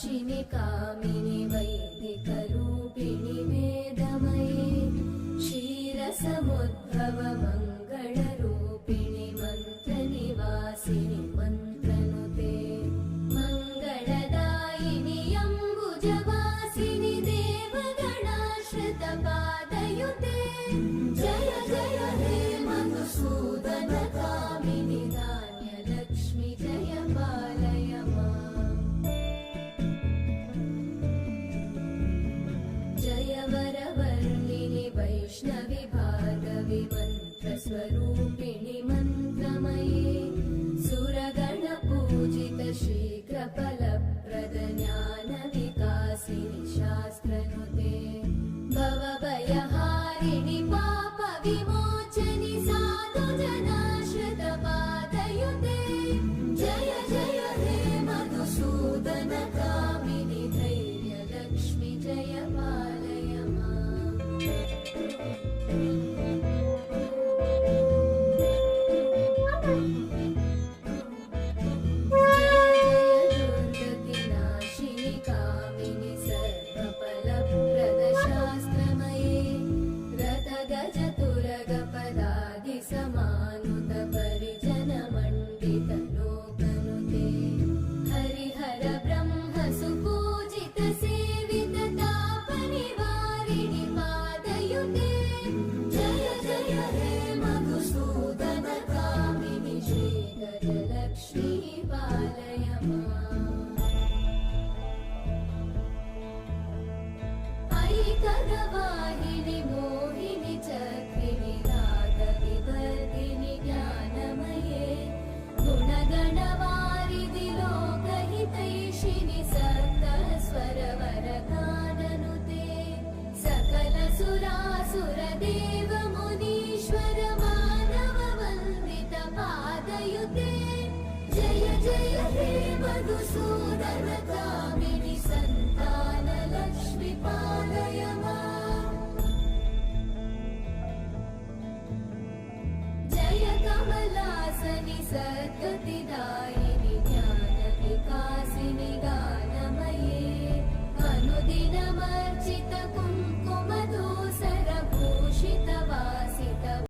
नाशिनि कामिनि वैदिकरूपिणि वेदमये क्षीरसमुद्भव मङ्गलरूपिणि मन्त्रनिवासिनि मन्त्रनुते मङ्गलदायिनि अम्बुजवासिनि देवगणाश्रितपादयुते जय जय हे मधुसूदन कामिनि धान्यलक्ष्मि जय पालय माम् जय वरवर्णिनि वैष्णवि भार्गवि मन्त्रस्वरूपिणि मन्त्रमये सुरगणपूजित शीघ्रफलप्रद ज्ञानविकासिनि शास्त्रनुते भवभयहारिणि पापविमोचनि साधुजनाश्रितपादयुते जय जय हे मधुसूदन कामिनि धैर्यलक्ष्मि जय पालय माम् दुर्गतिनाशिनि कामिनि सर्वफलप्रदशास्त्रमये रथगजतुरगपदादिसमानुत परिजनमण्डितलोकनुते हरिहर ब्रह्म सुपूजित सेवित तापनिवारिणि पादयुते जय जय हे मधुसूदन कामिनि श्रीगजलक्ष्मी पालय माम् ऐकगवाहिनि मोहिनि चक्रिणि रागविवर्धिनि ज्ञानमये गुणगणवारिधि लोकहितैषिणि सप्तस्वरवरगाननुते सकल सुरासुर देव मुनीश्वर मानव वन्दित पादयुते जय जय हे मधुसूदन कामिनि सन्तान लक्ष्मि पालय माम् जय कमलासनि सद्गतिदा